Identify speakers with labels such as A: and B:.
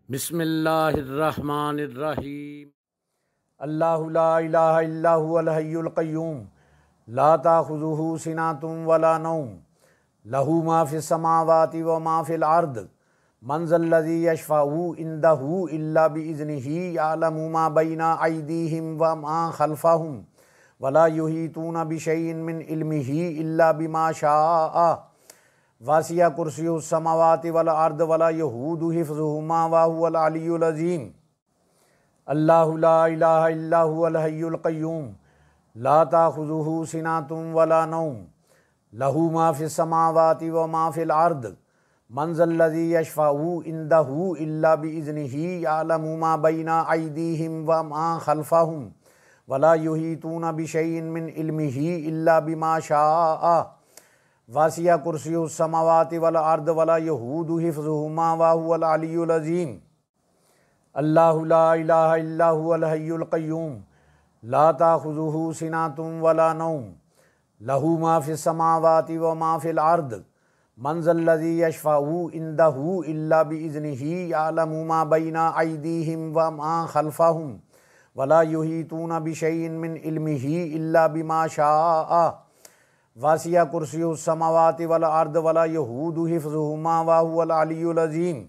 A: बिस्मिल्लाहिर्रहमानिर्रहीम। अल्लाहु ला इलाहा इल्ला हुवल हय्युल क़य्यूम ला ताख़ुज़ुहु सिनातुन वला नौम लहू मा फ़िस समावाति व मा फ़िल अर्द मन ज़ल्लज़ी यशफ़अु इंदहु इल्ला बिइज़्निही यअलमु मा बैना अयदीहिम व मा ख़ल्फ़हुम वला युहीतूना बिशैइन मिन इल्मिही इल्ला बिमा शाअ वासिया कुर्सियुस समावाति वल अर्द वला यहूदु हिफ़्ज़ुहुमा व हुवल अलियुल अज़ीम। अल्लाहु ला इलाहा इल्ला हुवल हय्युल क़य्यूम ला ताख़ुज़ुहु सिनातुन वला नौम लहू मा फ़िस समावाति व मा फ़िल अर्द मन ज़ल्लज़ी यशफ़अु इंदहु इल्ला बिइज़्निही यअलमु मा बैना अयदीहिम व मा ख़ल्फ़हुम वला युहीतूना बिशैइन मिन इल्मिही इल्ला बिमा शाअ वासिया कुर्सियुस समावाति वल अर्द वला यहूदु हिफ़्ज़ुहुमा व हुवल अलियुल अज़ीम। अल्लाहु ला इलाहा इल्ला हुवल हय्युल क़य्यूम ला ताख़ुज़ुहु सिनातुन वला नौम लहू मा फ़िस समावाति व मा फ़िल अर्द मन ज़ल्लज़ी यशफ़अु इंदहु इल्ला बिइज़्निही यअलमु मा बैना अयदीहिम व मा ख़ल्फ़हुम वला युहीतूना बिशैइन मिन इल्मिही इल्ला बिमा शाअ वासिया कुर्सियुस समावाति वल अर्द वला यहूदु हिफ़्ज़ुहुमा व हुवल अलियुल अज़ीम।